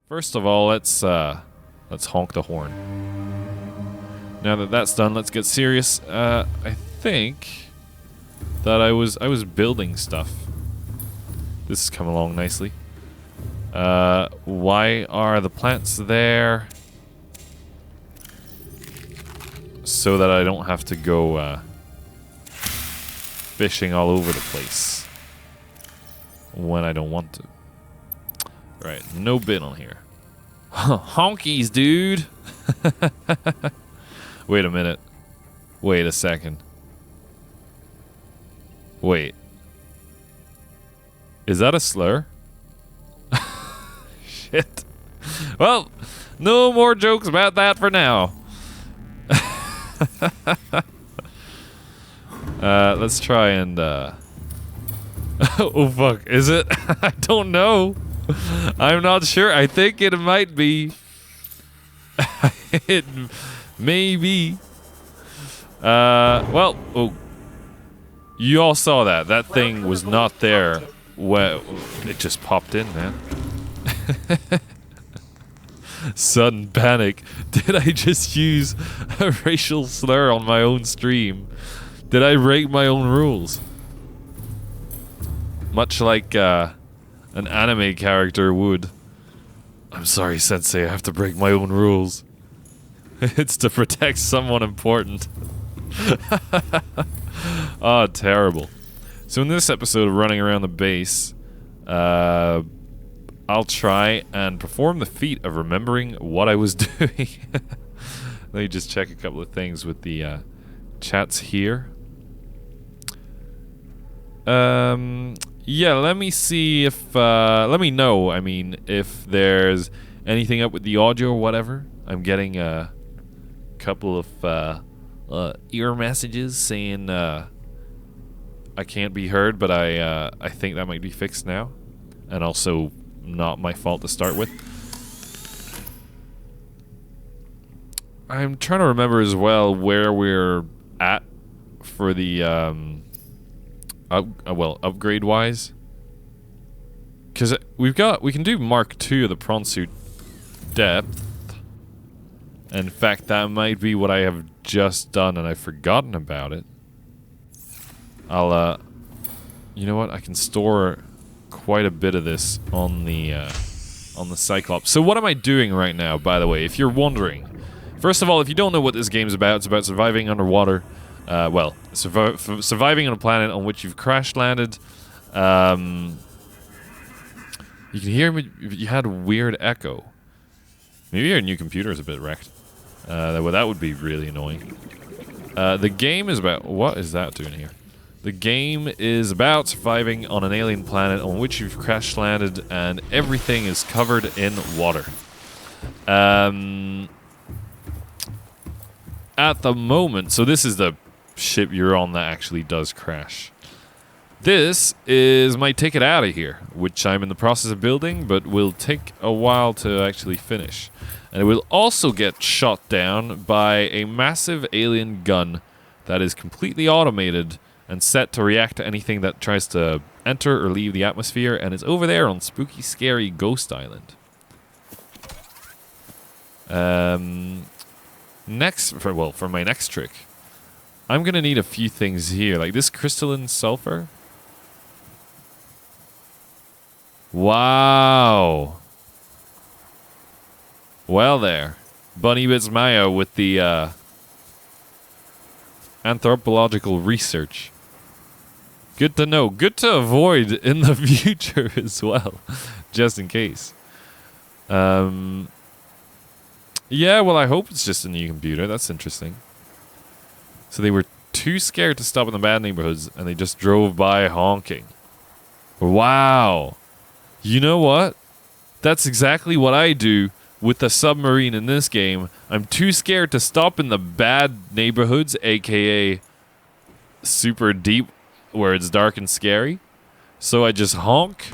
First of all, let's honk the horn. Now that that's done, let's get serious. I think that I was building stuff. This has come along nicely. Why are the plants there? So that I don't have to go fishing all over the place when I don't want to. Right, no bin on here. Honkies, dude! Wait a minute. Wait a second. Wait. Is that a slur? Shit. Well, no more jokes about that for now. Let's try and oh fuck, is it? I don't know. I'm not sure. I think it might be. It may be. Well, oh. You all saw that. That thing was not there. Well, it just popped in, man. Sudden panic. Did I just use a racial slur on my own stream? Did I break my own rules? Much like an anime character would. I'm sorry, Sensei, I have to break my own rules. It's to protect someone important. Oh, terrible. So in this episode of running around the base, I'll try and perform the feat of remembering what I was doing. Let me just check a couple of things with the chats here. Yeah, let me see if, let me know, I mean, if there's anything up with the audio or whatever. I'm getting a couple of ear messages saying I can't be heard, but I think that might be fixed now. And also not my fault to start with. I'm trying to remember as well where we're at for the well, upgrade wise, because we can do Mark II of the prawn suit depth. In fact, that might be what I have just done and I've forgotten about it. I'll you know what, I can store quite a bit of this on the Cyclops. So what am I doing right now, by the way, if you're wondering? First of all, if you don't know what this game's about, it's about surviving underwater. Well, surviving on a planet on which you've crash-landed. You can hear me. You had a weird echo. Maybe your new computer is a bit wrecked. Well, that would be really annoying. The game is about... What is that doing here? The game is about surviving on an alien planet on which you've crash-landed and everything is covered in water. At the moment... So this is the ship you're on that actually does crash. This is my ticket out of here, which I'm in the process of building, but will take a while to actually finish. And it will also get shot down by a massive alien gun that is completely automated and set to react to anything that tries to enter or leave the atmosphere, and it's over there on spooky, scary Ghost Island. For my next trick, I'm gonna need a few things here, like this crystalline sulfur. Wow. Well there. Bunny Bits Maya with the anthropological research. Good to know. Good to avoid in the future as well. Just in case. Yeah, well, I hope it's just a new computer. That's interesting. So they were too scared to stop in the bad neighborhoods, and they just drove by honking. Wow. You know what? That's exactly what I do with the submarine in this game. I'm too scared to stop in the bad neighborhoods, aka super deep, where it's dark and scary. So I just honk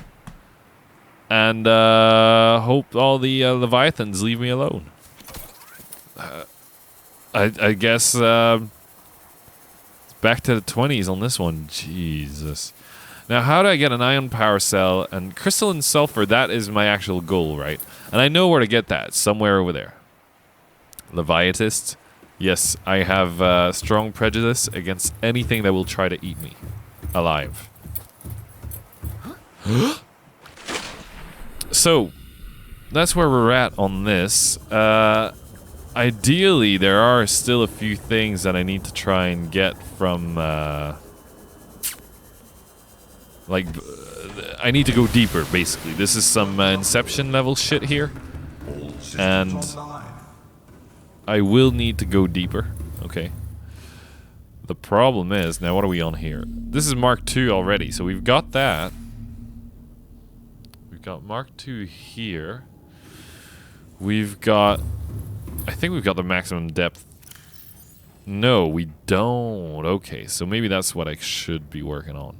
and hope all the Leviathans leave me alone. I guess it's back to the 20s on this one. Jesus. Now, how do I get an ion power cell and crystalline sulfur? That is my actual goal, right? And I know where to get that. Somewhere over there. Leviatist. Yes, I have strong prejudice against anything that will try to eat me alive. So, that's where we're at on this. Ideally, there are still a few things that I need to try and get from, I need to go deeper, basically. This is some Inception level shit here. And I will need to go deeper. Okay. The problem is, now what are we on here? This is Mark II already, so we've got that. We've got Mark II here. We've got... I think we've got the maximum depth. No, we don't. Okay, so maybe that's what I should be working on.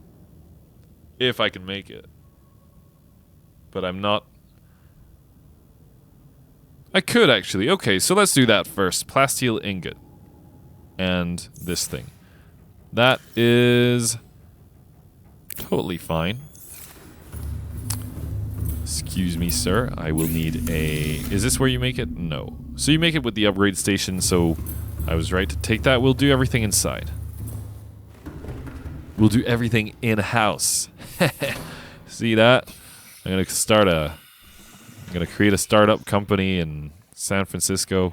If I can make it. But I'm not... I could actually. Okay, so let's do that first. Plasteel ingot. And this thing. That is totally fine. Excuse me, sir. I will need a... Is this where you make it? No. So you make it with the upgrade station, so I was right to take that. We'll do everything inside. We'll do everything in-house. See that? I'm gonna start a... I'm gonna create a startup company in San Francisco.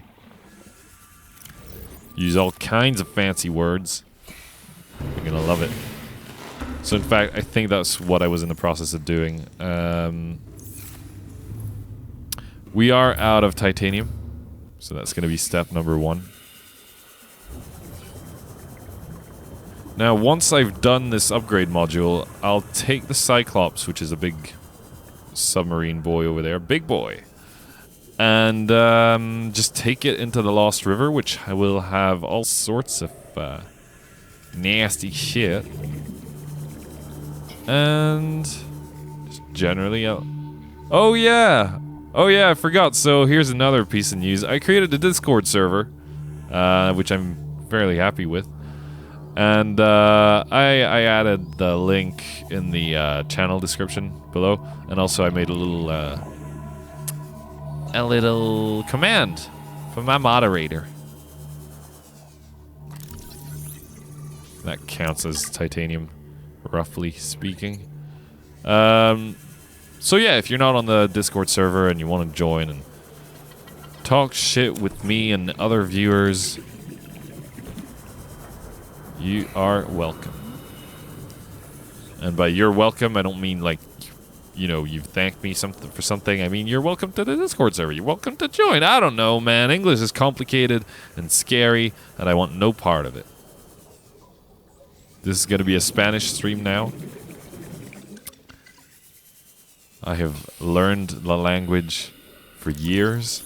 Use all kinds of fancy words. You're gonna love it. So in fact, I think that's what I was in the process of doing. We are out of titanium. So that's gonna be step number 1. Now, once I've done this upgrade module, I'll take the Cyclops, which is a big submarine boy over there, big boy, and just take it into the Lost River, which I will have all sorts of nasty shit, and just generally oh yeah, I forgot. So here's another piece of news. I created a Discord server, which I'm fairly happy with. And I added the link in the channel description below, and also I made a little command for my moderator. That counts as titanium, roughly speaking. So yeah, if you're not on the Discord server and you want to join and talk shit with me and other viewers, you are welcome. And by you're welcome, I don't mean like, you know, you've thanked me for something. I mean, you're welcome to the Discord server. You're welcome to join. I don't know, man. English is complicated and scary, and I want no part of it. This is going to be a Spanish stream now. I have learned the language for years.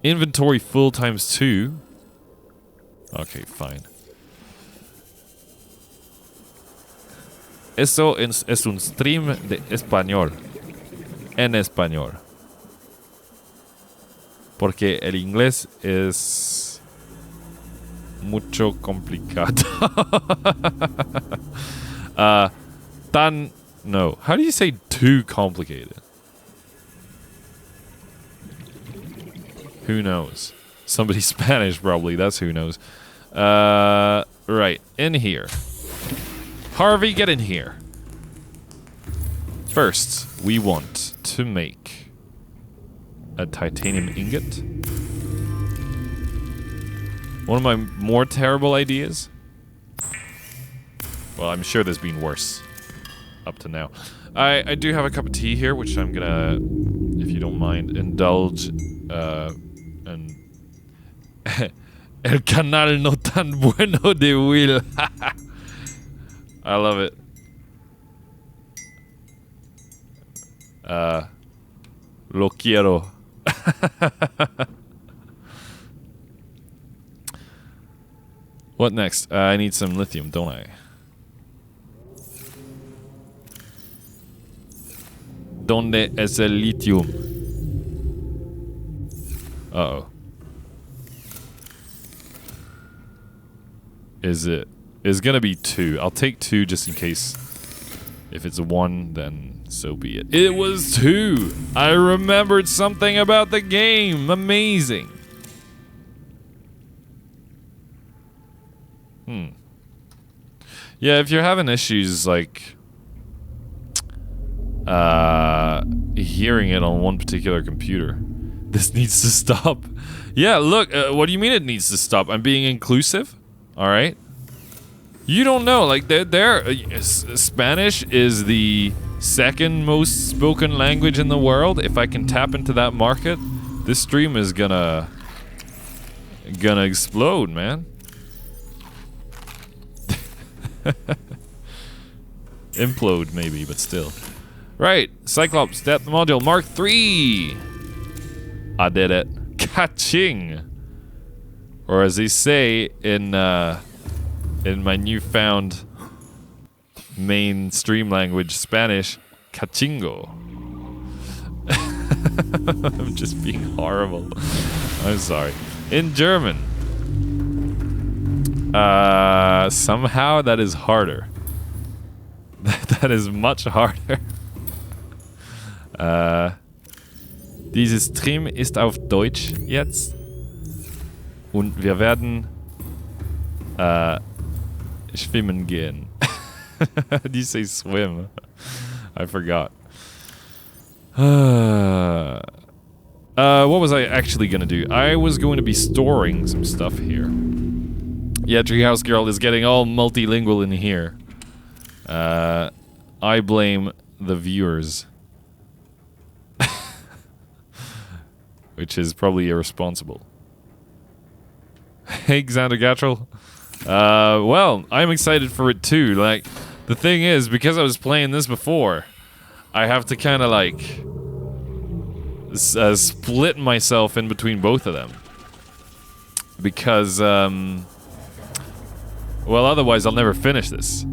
Inventory full ×2. Okay, fine. Eso es un stream de español. En español. Porque el inglés es mucho complicado. No. How do you say too complicated? Who knows? Somebody Spanish, probably. That's who knows. Right. In here. Harvey, get in here. First, we want to make a titanium ingot. One of my more terrible ideas. Well, I'm sure there's been worse up to now. I do have a cup of tea here, which I'm gonna, if you don't mind, indulge and El canal no tan bueno de Will. I love it. Lo quiero. What next? I need some lithium, don't I? ¿Dónde es el lithium? Uh-oh. Is it is gonna be 2. I'll take 2 just in case. If it's a 1, then so be it. It was 2! I remembered something about the game! Amazing! Yeah, if you're having issues, like... hearing it on one particular computer, this needs to stop. Yeah, look, what do you mean it needs to stop? I'm being inclusive? Alright? You don't know, like, Spanish is the second most spoken language in the world. If I can tap into that market, this stream is gonna explode, man. Implode, maybe, but still. Right, Cyclops Depth Module Mark III. I did it. Ka-ching! Or as they say in my newfound mainstream language, Spanish, cachingo. I'm just being horrible. I'm sorry. In German, somehow that is harder. That is much harder. Dieses Stream ist auf Deutsch jetzt. Und wir werden schwimmen gehen. How do you say swim? I forgot. What was I actually gonna do? I was going to be storing some stuff here. Yeah, Treehouse Girl is getting all multilingual in here. I blame the viewers. Which is probably irresponsible. Hey, Xander Gattrell. Well, I'm excited for it too. Like, the thing is, because I was playing this before, I have to kind of like split myself in between both of them. Because, well, otherwise I'll never finish this.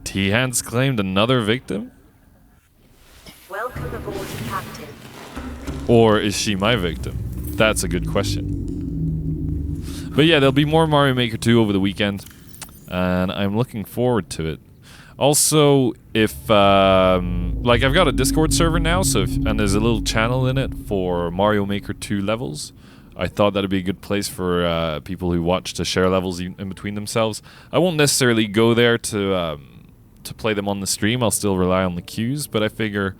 T-Hands claimed another victim? Welcome aboard, Captain. Or is she my victim? That's a good question. But yeah, there'll be more Mario Maker 2 over the weekend, and I'm looking forward to it. Also, if, like, I've got a Discord server now, so and there's a little channel in it for Mario Maker 2 levels. I thought that'd be a good place for people who watch to share levels in between themselves. I won't necessarily go there to play them on the stream. I'll still rely on the queues, but I figure,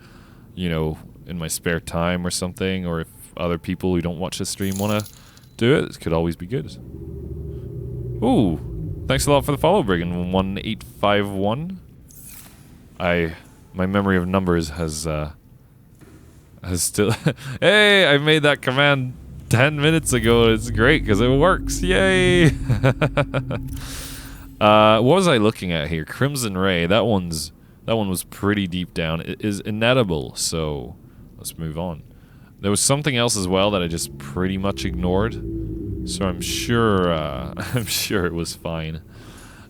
you know, in my spare time or something, or if other people who don't watch the stream want to do it, it could always be good. Ooh, thanks a lot for the follow, Brigand 1851. My memory of numbers has still. Hey, I made that command 10 minutes ago. It's great because it works. Yay! What was I looking at here? Crimson Ray. That one was pretty deep down. It is inedible, so let's move on. There was something else as well that I just pretty much ignored, so I'm sure it was fine.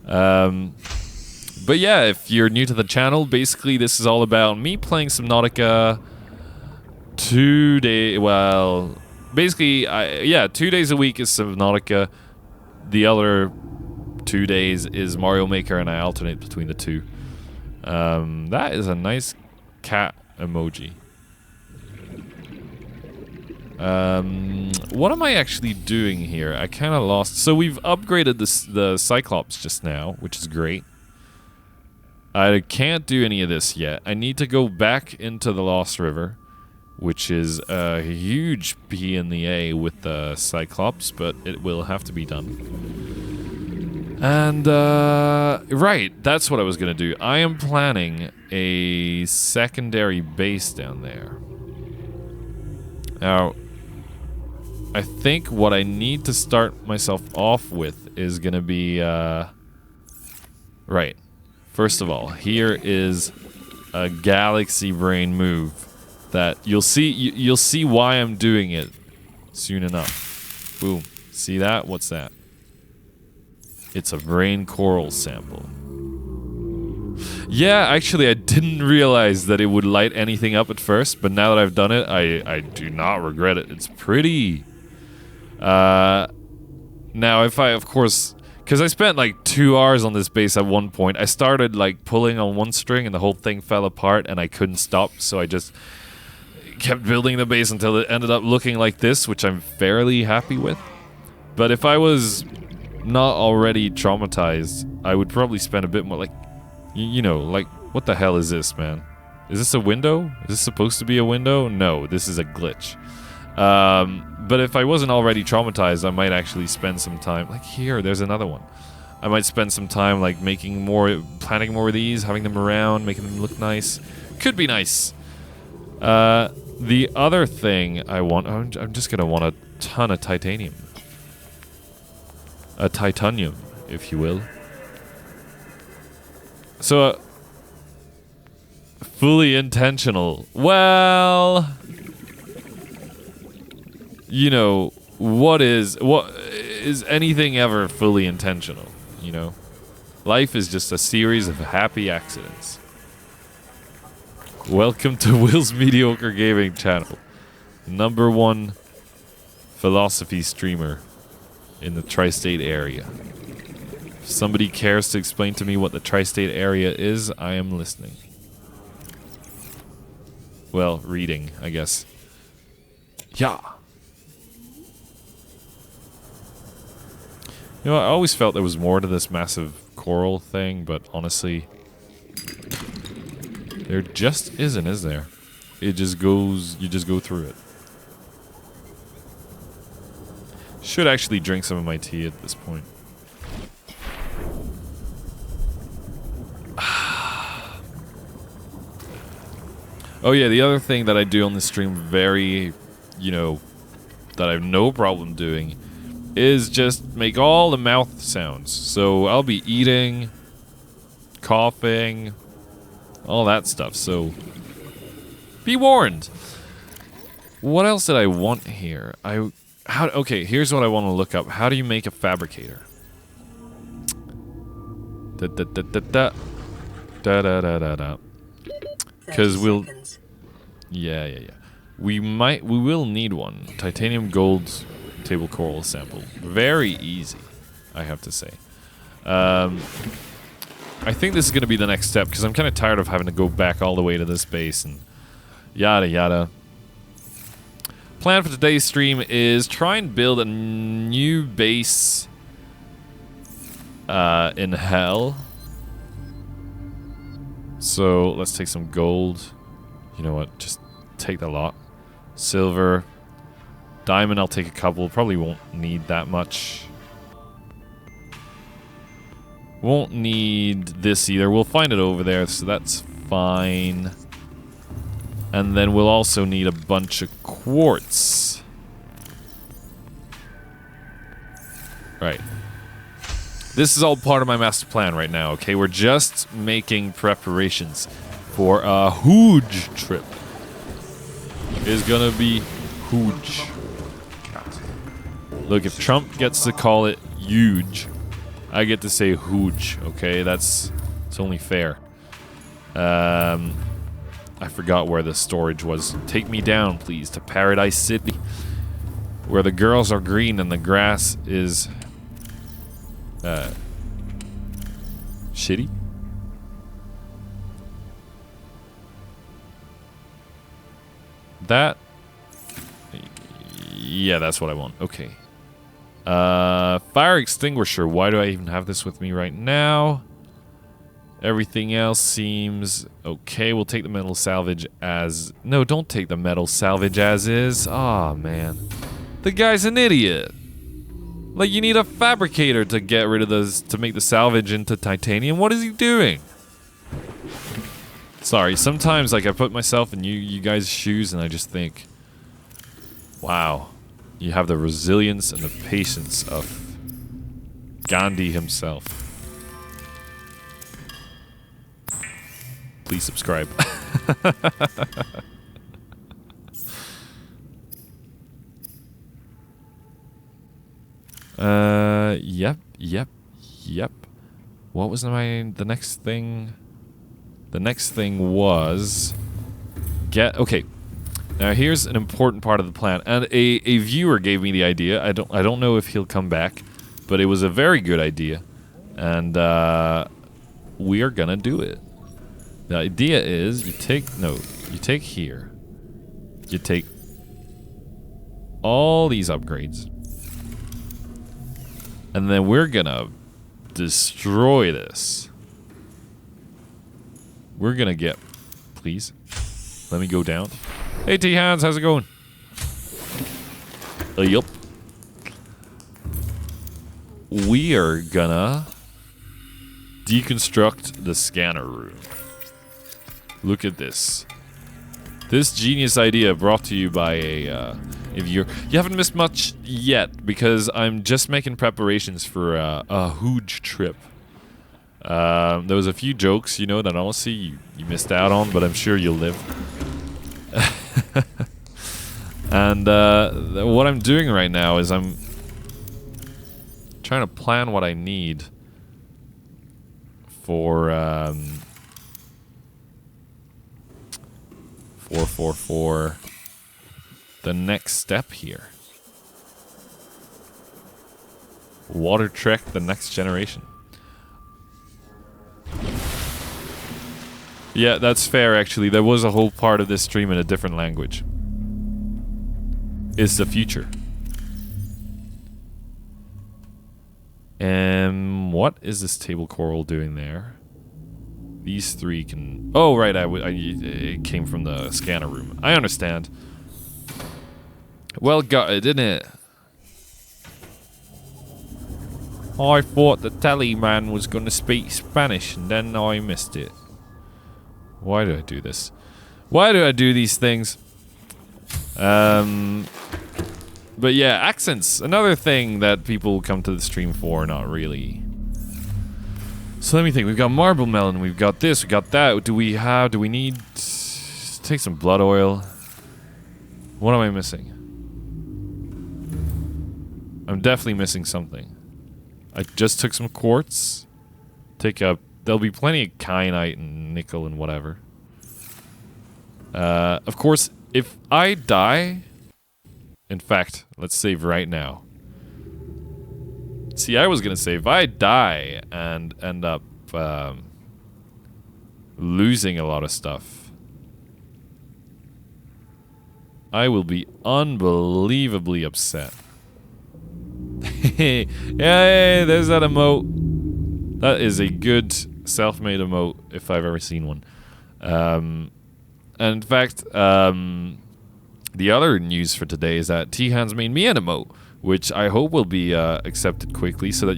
But yeah, if you're new to the channel, basically this is all about me playing Subnautica 2 days. Well, basically, 2 days a week is Subnautica. The other 2 days is Mario Maker, and I alternate between the two. That is a nice cat emoji. What am I actually doing here? I kind of lost. So we've upgraded the Cyclops just now, which is great. I can't do any of this yet. I need to go back into the Lost River, which is a huge P in the A with the Cyclops, but it will have to be done. And, right, that's what I was going to do. I am planning a secondary base down there. Now, I think what I need to start myself off with is going to be, right. First of all, here is a galaxy brain move that you'll see why I'm doing it soon enough. Boom. See that? What's that? It's a brain coral sample. Yeah, actually, I didn't realize that it would light anything up at first, but now that I've done it, I do not regret it. It's pretty. Now, if I, of course, Because I spent like 2 hours on this base at one point. I started like pulling on one string and the whole thing fell apart and I couldn't stop, so I just kept building the base until it ended up looking like this, which I'm fairly happy with. But if I was not already traumatized, I would probably spend a bit more, like, you know, like, what the hell is this, man? Is this a window? Is this supposed to be a window? No, this is a glitch. But if I wasn't already traumatized, I might actually spend some time, like here, there's another one. I might spend some time like planting more of these, having them around, making them look nice. Could be nice. The other thing I want, I'm just gonna want a ton of titanium. A titanium, if you will. So, fully intentional. Well, you know, what is anything ever fully intentional, you know? Life is just a series of happy accidents. Welcome to Will's Mediocre Gaming channel. #1 philosophy streamer in the tri-state area. If somebody cares to explain to me what the tri-state area is, I am listening. Well, reading, I guess. Yeah. You know, I always felt there was more to this massive coral thing, but honestly, there just isn't, is there? It just goes, you just go through it. Should actually drink some of my tea at this point. Oh yeah, the other thing that I do on this stream very, you know, that I have no problem doing is just make all the mouth sounds. So I'll be eating, coughing, all that stuff. So be warned. What else did I want here? Okay, here's what I want to look up. How do you make a fabricator? Because we'll... Yeah. We will need one. Titanium gold table coral sample. Very easy, I have to say. I think this is going to be the next step, because I'm kind of tired of having to go back all the way to this base and yada yada. Plan for today's stream is try and build a new base in hell. So let's take some gold. You know what? Just take the lot. Silver. Diamond, I'll take a couple. Probably won't need that much. Won't need this either. We'll find it over there, so that's fine. And then we'll also need a bunch of quartz. Right. This is all part of my master plan right now, okay? We're just making preparations for a huge trip. It's gonna be huge. Look, if Trump gets to call it huge, I get to say huge, okay? It's only fair. I forgot where the storage was. Take me down, please, to Paradise City, where the girls are green and the grass is shitty. Yeah, that's what I want. Okay. Fire extinguisher. Why do I even have this with me right now? Everything else seems okay. We'll take the metal salvage as... No, don't take the metal salvage as is. Aw, man. The guy's an idiot. Like, you need a fabricator to get rid of those, to make the salvage into titanium. What is he doing? Sorry, sometimes, like, I put myself in you guys' shoes and I just think, wow, you have the resilience and the patience of Gandhi himself. Please subscribe. Yep. What was the next thing? The next thing was okay. Now here's an important part of the plan, and a viewer gave me the idea. I don't know if he'll come back, but it was a very good idea. And we are gonna do it. The idea is you take here. You take all these upgrades. And then we're gonna destroy this. We're gonna get... Please. Let me go down. Hey T-Hands, how's it going? Yup. We are gonna deconstruct the scanner room. Look at this. This genius idea brought to you by a if you haven't missed much yet because I'm just making preparations for a huge trip. There was a few jokes, you know, that honestly you missed out on, but I'm sure you'll live. And what I'm doing right now is I'm trying to plan what I need for 444 the next step here. Water Trek the next generation. Yeah, that's fair actually. There was a whole part of this stream in a different language. It's the future. What is this table coral doing there? These three can... Oh, right, it came from the scanner room. I understand. Well got it, didn't it? I thought the tally man was going to speak Spanish, and then I missed it. Why do I do this? Why do I do these things? But yeah, accents. Another thing that people come to the stream for, not really. So let me think. We've got marble melon. We've got this. We got that. Do we need... Take some blood oil. What am I missing? I'm definitely missing something. I just took some quartz. There'll be plenty of kyanite and nickel and whatever. Of course, if I die... In fact, let's save right now. See, I was gonna say, if I die and end up losing a lot of stuff, I will be unbelievably upset. Yay, there's that emote. That is a good self-made emote, if I've ever seen one. And in fact, the other news for today is that T-Hands made me an emote, which I hope will be accepted quickly so that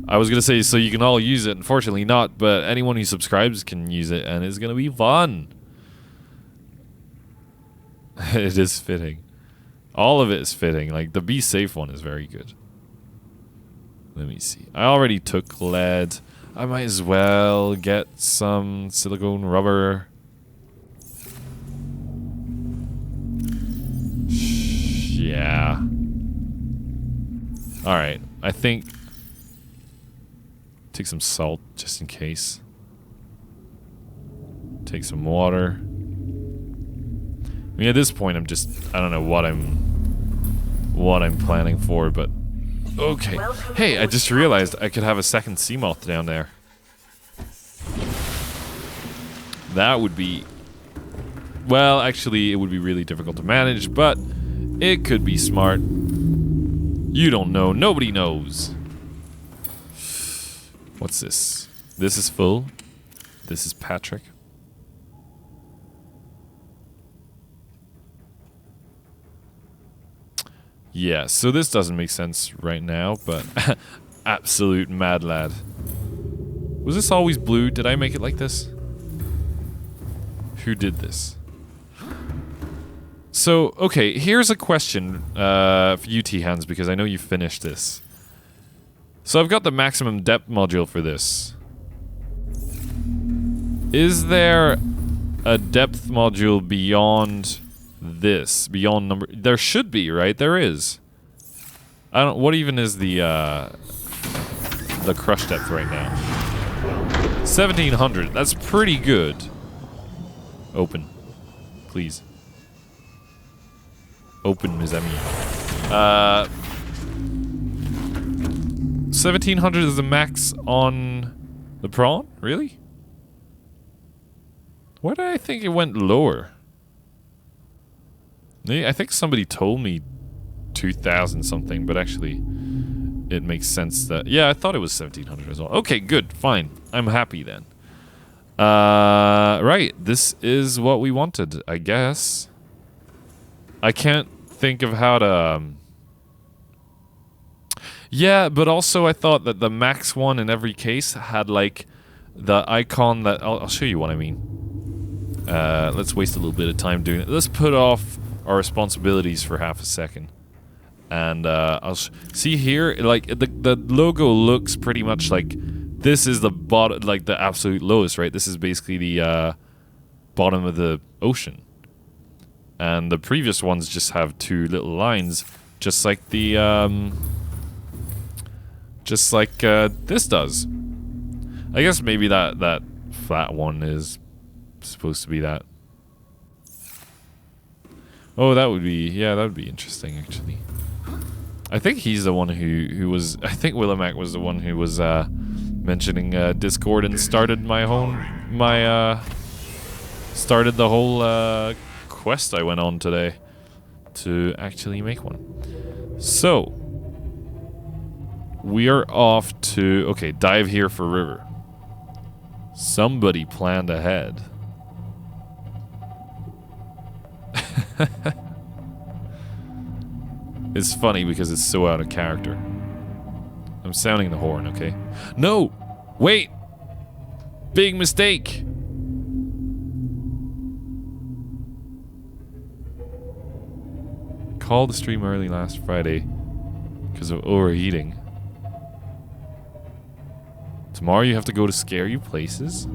I was going to say so you can all use it. Unfortunately not, but anyone who subscribes can use it and it's going to be fun. It is fitting. All of it is fitting. Like the Be Safe one is very good. Let me see. I already took lead. I might as well get some silicone rubber. Yeah. Alright, I think... Take some salt, just in case. Take some water. I mean, at this point, I don't know what I'm planning for, but... Okay. Hey, I just realized I could have a second sea moth down there. That would be... Well, actually, it would be really difficult to manage, but... It could be smart. You don't know. Nobody knows. What's this? This is full. This is Patrick. Yeah, so this doesn't make sense right now, but absolute mad lad. Was this always blue? Did I make it like this? Who did this? So, okay, here's a question for you, T-Hands, because I know you finished this. So I've got the maximum depth module for this. Is there a depth module beyond this? Beyond number... There should be, right? There is. I don't... What even is the crush depth right now? 1700. That's pretty good. Open. Please. Open, mes amis. 1700 is the max on the prawn? Really? Why did I think it went lower? I think somebody told me 2000 something, but actually it makes sense that... Yeah, I thought it was 1700 as well. Okay, good, fine. I'm happy then. Right, this is what we wanted, I guess. I can't think of how to... Yeah, but also I thought that the max one in every case had like the icon that... I'll show you what I mean. Let's waste a little bit of time doing it. Let's put off our responsibilities for half a second. And I'll see here, like the logo looks pretty much like this is the bottom, like the absolute lowest, right? This is basically the bottom of the ocean. And the previous ones just have two little lines, just like the this does. I guess maybe that flat one is supposed to be that. Oh, that would be, yeah, that would be interesting actually. I think he's the one who was, I think Willimac was the one who was mentioning Discord and started started the whole quest I went on today to actually make one. So we are off to, okay, dive here for river. Somebody planned ahead. It's funny because it's so out of character. I'm sounding the horn, okay? No! Wait! Big mistake! Called the stream early last Friday because of overheating. Tomorrow you have to go to scare you places?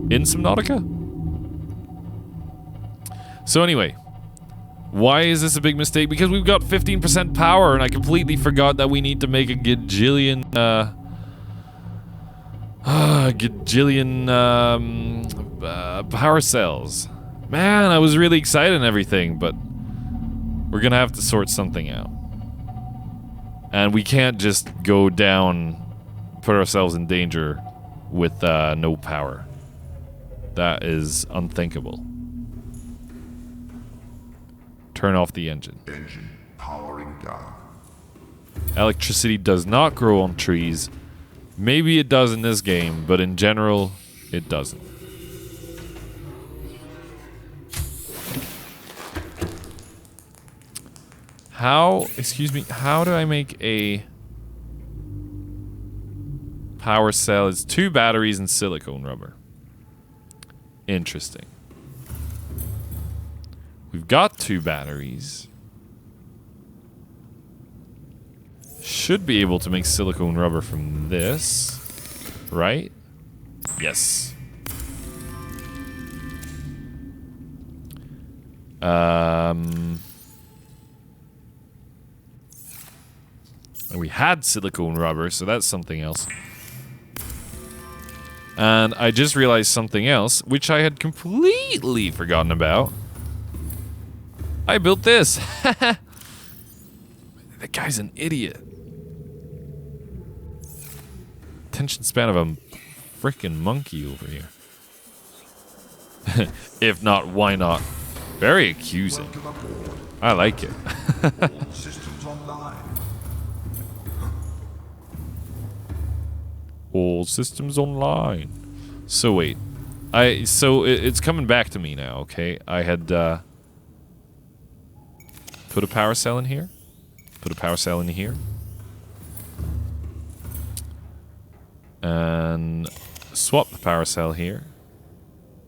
In Subnautica? So anyway, why is this a big mistake? Because we've got 15% power and I completely forgot that we need to make a gajillion, power cells. Man, I was really excited and everything, but we're gonna have to sort something out. And we can't just go down, put ourselves in danger with no power. That is unthinkable. Turn off the engine. Engine powering down. Electricity does not grow on trees. Maybe it does in this game, but in general, it doesn't. How, excuse me, how do I make a power cell? It's 2 batteries and silicone rubber. Interesting. We've got 2 batteries. Should be able to make silicone rubber from this, right? Yes. We had silicone rubber, so that's something else. And I just realized something else, which I had completely forgotten about. I built this. That guy's an idiot. Attention span of a freaking monkey over here. If not, why not? Very accusing. I like it. All systems online. All systems online. So wait, it's coming back to me now. Okay, I had put a power cell in here. Put a power cell in here. And swap the power cell here.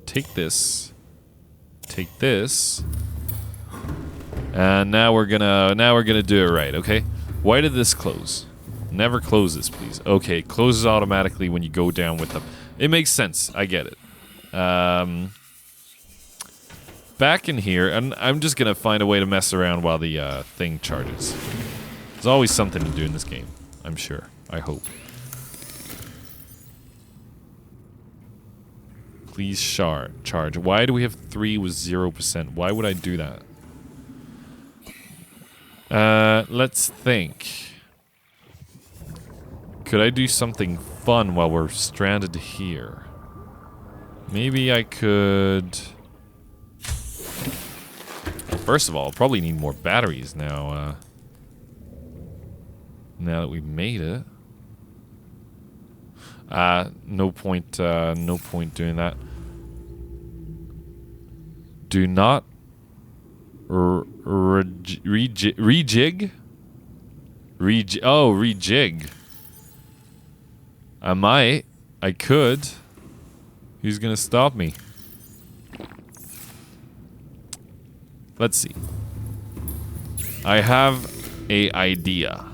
Take this. Take this. And now we're gonna do it right, okay? Why did this close? Never close this, please. Okay, it closes automatically when you go down with them. It makes sense. I get it. Back in here, and I'm just gonna find a way to mess around while the thing charges. There's always something to do in this game, I'm sure. I hope. Please charge. Why do we have 3 with 0%? Why would I do that? Let's think. Could I do something fun while we're stranded here? Maybe I could... Well, first of all, I'll probably need more batteries now. Now that we've made it. No point doing that. Do not rejig? Rejig. I could. Who's gonna stop me? Let's see. I have a idea.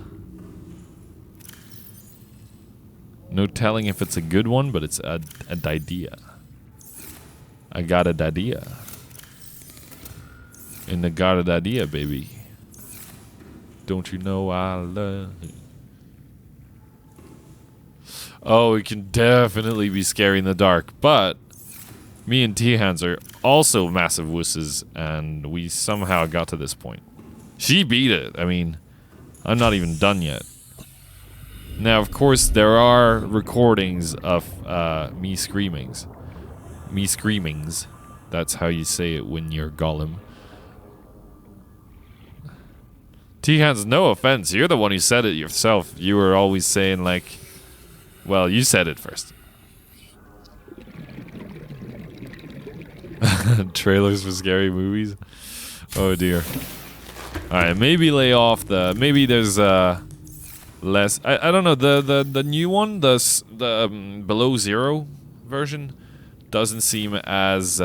No telling if it's a good one, but it's an idea. I got an idea. And I got an idea, baby. Don't you know I love you? Oh, it can definitely be scary in the dark, but me and T-Hands are also massive wusses, and we somehow got to this point. She beat it. I mean, I'm not even done yet. Now, of course, there are recordings of me screamings. Me screamings. That's how you say it when you're Gollum. T-Hands, no offense. You're the one who said it yourself. You were always saying, like... Well, you said it first. Trailers for scary movies? Oh, dear. Alright, maybe lay off the... Maybe there's, less... I don't know, the new one, the Below Zero version, doesn't seem as,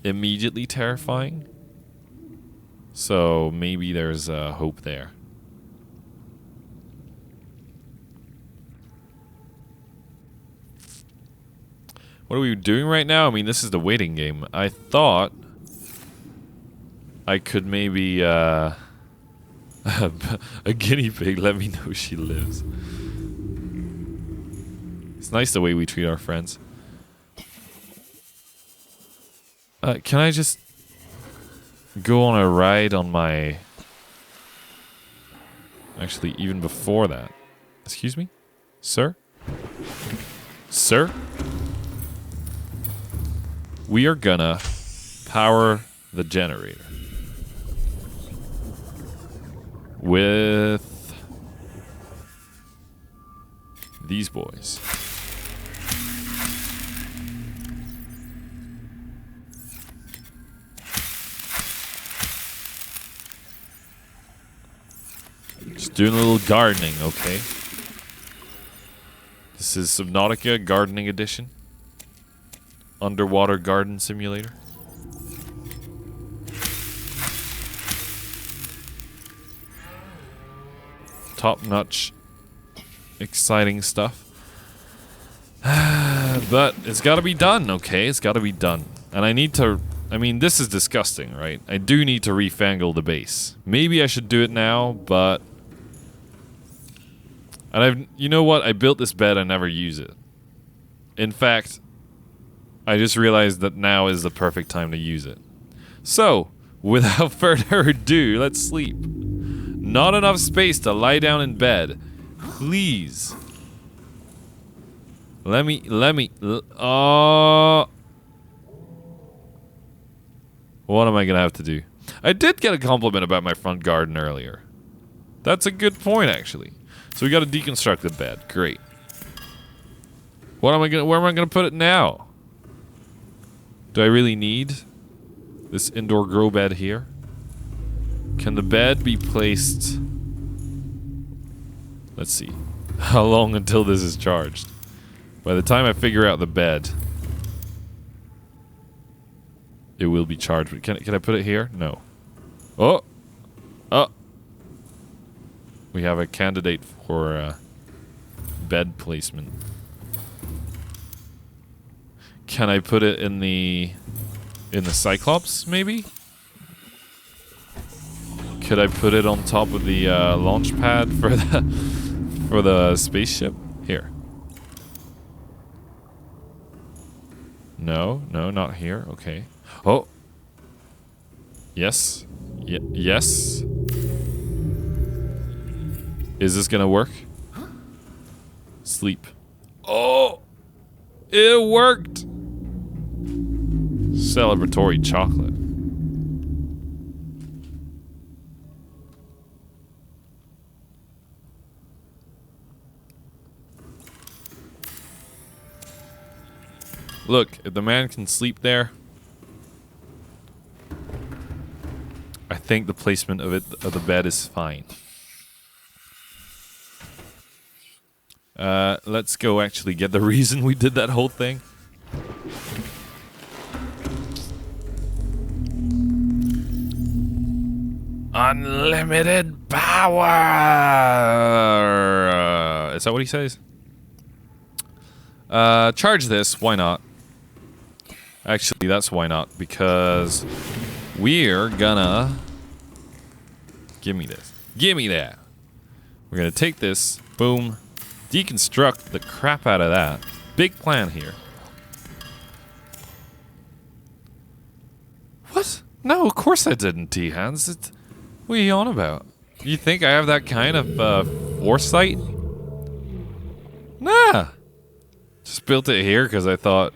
immediately terrifying. So, maybe there's, hope there. What are we doing right now? I mean, this is the waiting game. I thought I could maybe, a guinea pig let me know she lives. It's nice the way we treat our friends. Can I just go on a ride on my... Actually, even before that. Excuse me? Sir? Sir? We are gonna power the generator with these boys. Just doing a little gardening, okay? This is Subnautica Gardening Edition. Underwater garden simulator. Top-notch, exciting stuff. But it's got to be done, okay? It's got to be done. And I need to... I mean, this is disgusting, right? I do need to refangle the base. Maybe I should do it now, but... And you know what? I built this bed, I never use it. In fact... I just realized that now is the perfect time to use it. So, without further ado, let's sleep. Not enough space to lie down in bed. Please. What am I gonna have to do? I did get a compliment about my front garden earlier. That's a good point, actually. So we gotta deconstruct the bed. Great. Where am I gonna put it now? Do I really need this indoor grow bed here? Can the bed be placed... Let's see. How long until this is charged? By the time I figure out the bed, it will be charged. Can I put it here? No. Oh! Oh! We have a candidate for bed placement. Can I put it in the Cyclops, maybe? Could I put it on top of the launch pad for the spaceship? Here. No, not here. Okay. Oh. Yes. Yes. Is this gonna work? Sleep. Oh! It worked! Celebratory chocolate. Look, if the man can sleep there, I think the placement of the bed is fine. Let's go actually get the reason we did that whole thing. Unlimited power! Is that what he says? Charge this, why not? Actually, that's why not, because we're gonna... Give me this. Give me that! We're gonna take this, boom, deconstruct the crap out of that. Big plan here. What? No, of course I didn't, T-Hands. What are you on about? You think I have that kind of, foresight? Nah! Just built it here because I thought,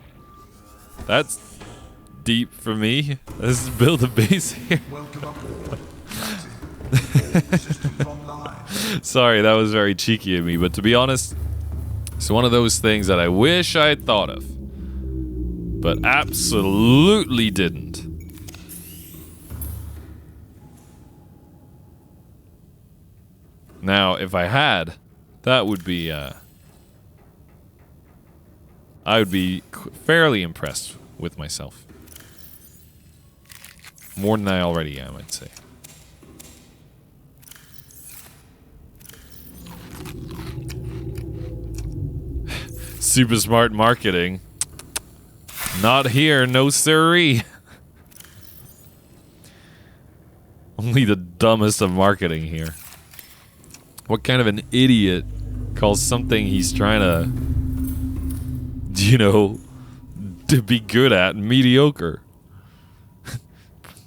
that's deep for me. Let's build a base here. Welcome aboard, Captain. Systems online. Sorry, that was very cheeky of me, but to be honest, it's one of those things that I wish I had thought of, but absolutely didn't. Now, if I had, that would be, I would be fairly impressed with myself. More than I already am, I'd say. Super smart marketing. Not here, no siree. Only the dumbest of marketing here. What kind of an idiot calls something he's trying to, you know, to be good at mediocre?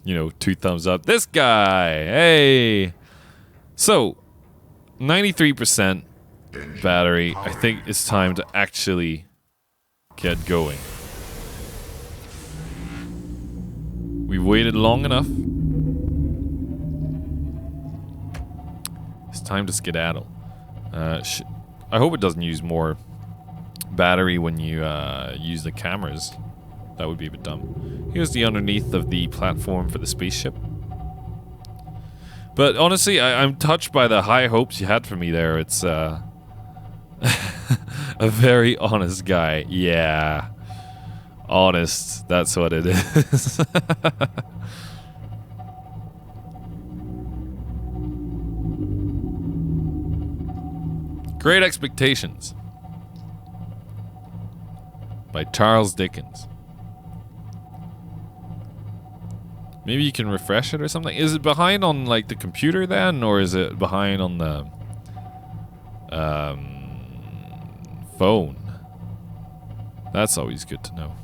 You know, 2 thumbs up. This guy, hey. So, 93% battery. I think it's time to actually get going. We've waited long enough. It's time to skedaddle. I hope it doesn't use more battery when you use the cameras. That would be a bit dumb. Here's the underneath of the platform for the spaceship. But honestly, I'm touched by the high hopes you had for me there. It's a very honest guy. Yeah. Honest. That's what it is. Great Expectations by Charles Dickens. Maybe you can refresh it or something. Is it behind on like the computer then, or is it behind on the phone? That's always good to know.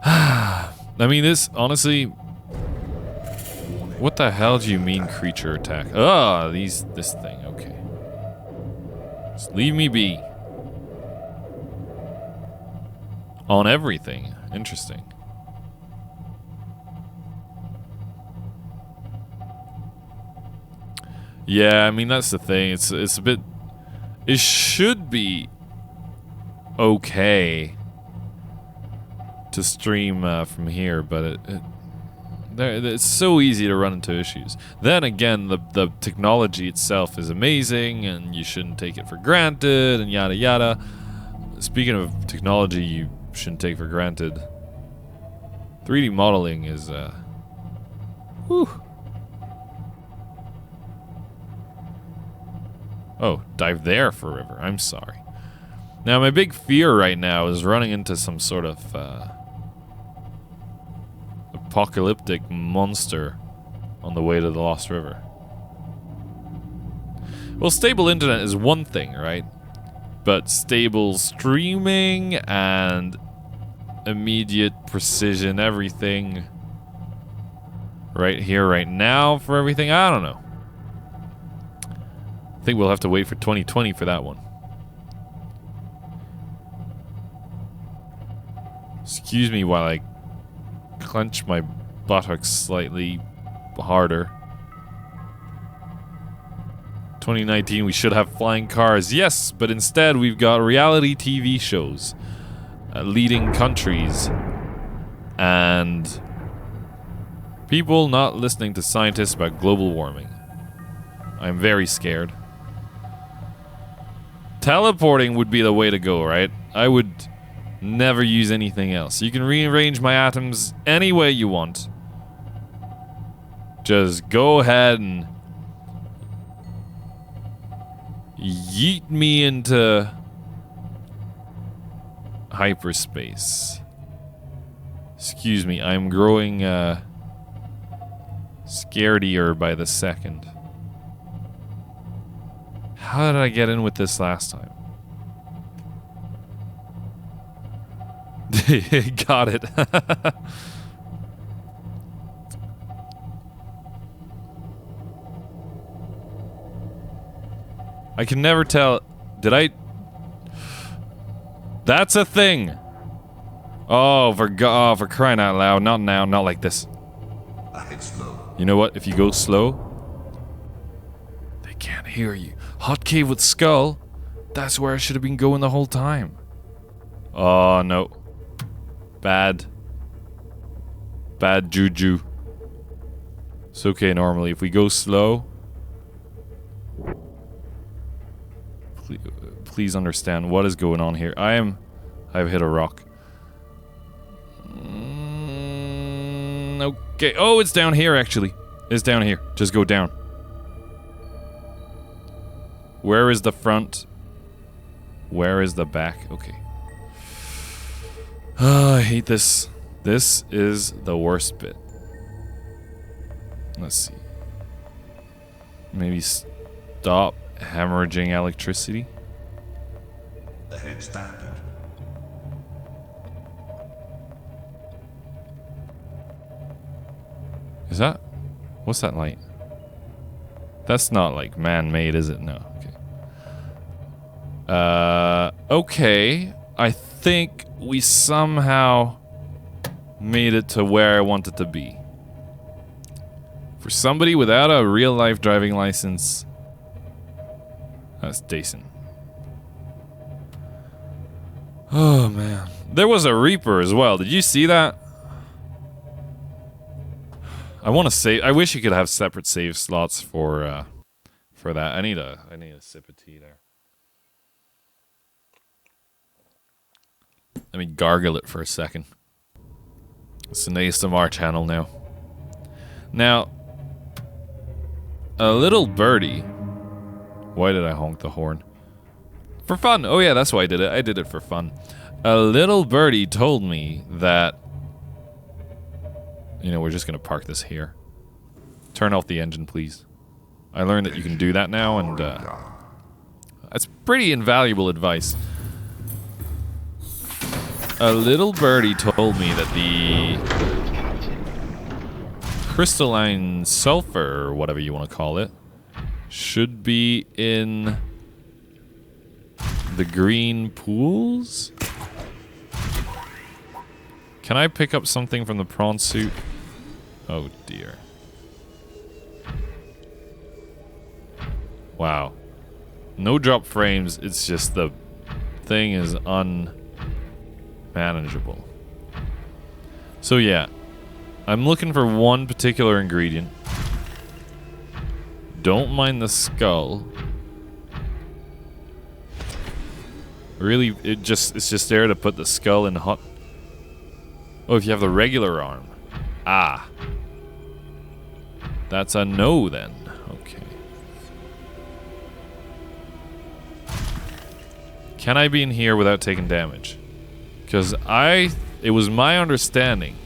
I mean, this honestly. What the hell do you mean, creature attack? Ah, this thing. Okay. Just leave me be. On everything. Interesting. Yeah, I mean that's the thing. It's a bit. It should be okay to stream from here, but it's so easy to run into issues. Then again, the technology itself is amazing, and you shouldn't take it for granted, and yada yada. Speaking of technology, you shouldn't take for granted. 3D modeling is, whew. Oh, dive there forever. I'm sorry. Now, my big fear right now is running into some sort of, apocalyptic monster on the way to the Lost River. Well, stable internet is one thing, right? But stable streaming and immediate precision, everything. right here, right now for everything. I don't know. I think we'll have to wait for 2020 for that one. Excuse me while I clench my buttocks slightly harder. 2019, we should have flying cars. Yes, but instead we've got reality TV shows, leading countries, and people not listening to scientists about global warming. I'm very scared. Teleporting would be the way to go, right? I would never use anything else. You can rearrange my atoms any way you want. Just go ahead and yeet me into hyperspace. Excuse me, I'm growing scaredier by the second. How did I get in with this last time? Got it. I can never tell. Did I? That's a thing. Oh, for crying out loud! Not now, not like this. I hit slow. You know what? If you go slow, they can't hear you. Hot cave with skull. That's where I should have been going the whole time. Oh no. Bad juju. It's okay normally. If we go slow, please understand what is going on here. I've hit a rock. Okay. Oh, it's down here actually. It's down here. Just go down. Where is the front? Where is the back? Okay. I hate this. This is the worst bit. Let's see. Maybe stop hemorrhaging electricity. Ahead standard. Is that? What's that light? That's not like man-made, is it? No. Okay. Okay. I think we somehow made it to where I wanted to be. For somebody without a real-life driving license, that's decent. Oh, man. There was a Reaper as well. Did you see that? I want to save. I wish you could have separate save slots for that. I need a sip of tea there. Let me gargle it for a second. It's an ASMR channel now. Now, a little birdie. Why did I honk the horn? For fun. Oh yeah, that's why I did it. I did it for fun. A little birdie told me that, you know, we're just gonna park this here. Turn off the engine, please. I learned that you can do that now, and that's pretty invaluable advice. A little birdie told me that the crystalline sulfur, or whatever you want to call it, should be in the green pools? Can I pick up something from the prawn suit? Oh dear. Wow. No drop frames, it's just the thing is unmanageable. So yeah, I'm looking for one particular ingredient. Don't mind the skull. Really, it's just there to put the skull in hot. Oh, if you have the regular arm. Ah. That's a no then. Okay. Can I be in here without taking damage? Because it was my understanding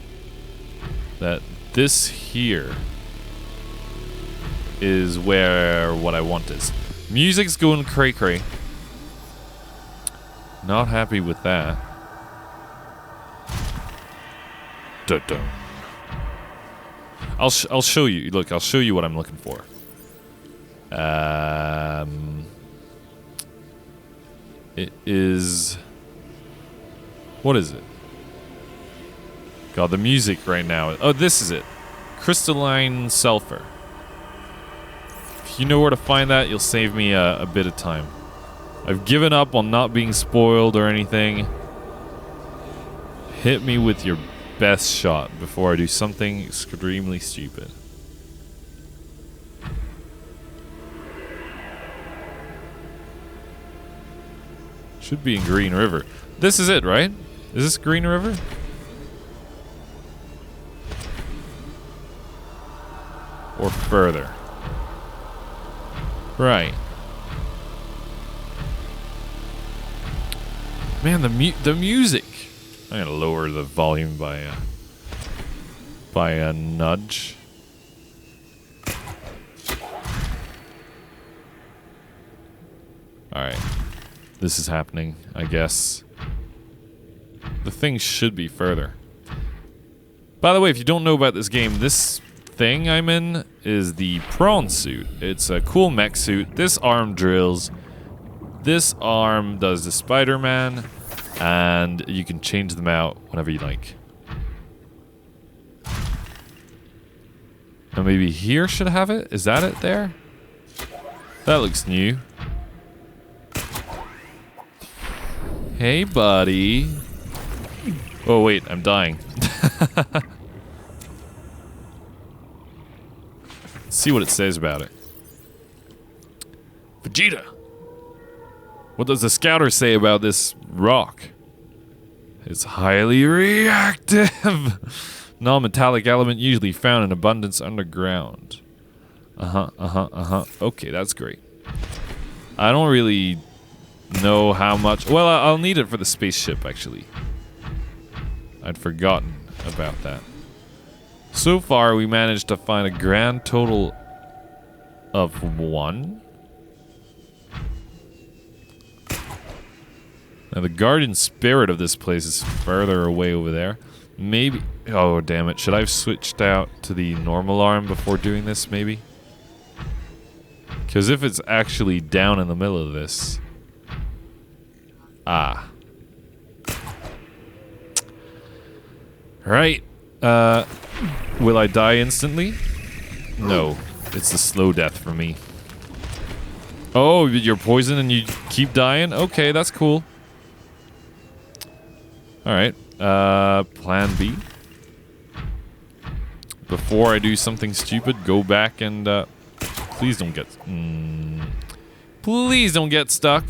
that this here is where what I want is. Music's going cray-cray. Not happy with that. Dun-dun. I'll show you. Look, I'll show you what I'm looking for. It is... What is it? God, the music right now. Oh, this is it. Crystalline sulfur. If you know where to find that, you'll save me a bit of time. I've given up on not being spoiled or anything. Hit me with your best shot before I do something extremely stupid. Should be in Green River. This is it, right? Is this Green River? Or further? Right. Man, the music. I'm gonna lower the volume by a nudge. All right, this is happening, I guess. The thing should be further. By the way, if you don't know about this game, this thing I'm in is the prawn suit. It's a cool mech suit. This arm drills. This arm does the Spider-Man, and you can change them out whenever you like. Now maybe here should have it? Is that it there? That looks new. Hey, buddy. Oh, wait, I'm dying. Let's see what it says about it. Vegeta! What does the scouter say about this rock? It's highly reactive. Non-metallic element usually found in abundance underground. Okay, that's great. I don't really know how much. Well, I'll need it for the spaceship, actually. I'd forgotten about that. So far, we managed to find a grand total of 1. Now, the guardian spirit of this place is further away over there. Maybe... Oh, damn it. Should I have switched out to the normal arm before doing this, maybe? Because if it's actually down in the middle of this... Ah. Right. Will I die instantly? No. It's a slow death for me. Oh, you're poisoned and you keep dying? Okay, that's cool. Alright. Plan B. Before I do something stupid, go back and, please don't get... Please don't get stuck.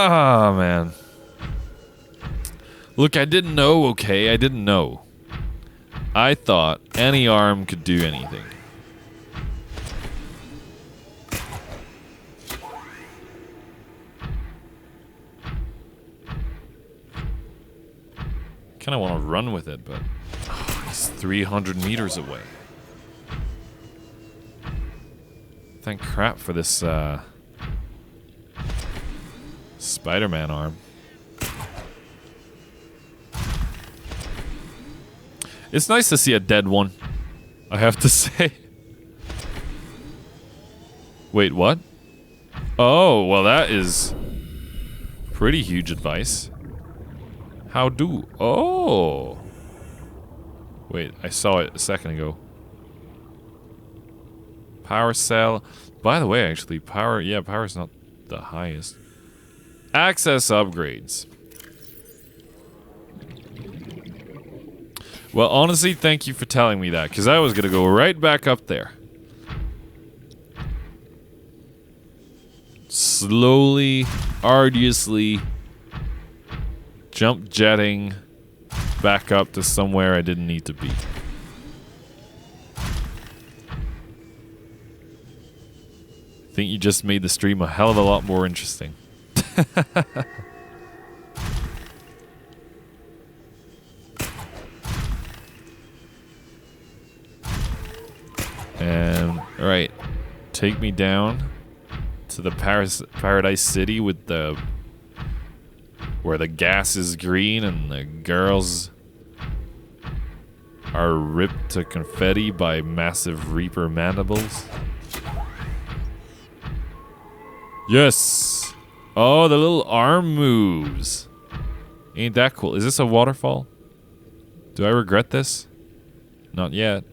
Oh, man. Look, I didn't know, okay? I didn't know. I thought any arm could do anything. Kinda want to run with it, but... Oh, he's 300 meters away. Thank crap for this, Spider-Man arm. It's nice to see a dead one, I have to say. Wait, what? Oh, well that is pretty huge advice. How do? Oh! Wait, I saw it a second ago. Power cell. By the way, actually, power... Yeah, power's not the highest. Access upgrades. Well, honestly, thank you for telling me that, because I was going to go right back up there. Slowly, arduously, jump jetting back up to somewhere I didn't need to be. I think you just made the stream a hell of a lot more interesting. And, alright, take me down to the Paradise City with the where the gas is green and the girls are ripped to confetti by massive Reaper mandibles. Yes. Oh, the little arm moves. Ain't that cool? Is this a waterfall? Do I regret this? Not yet.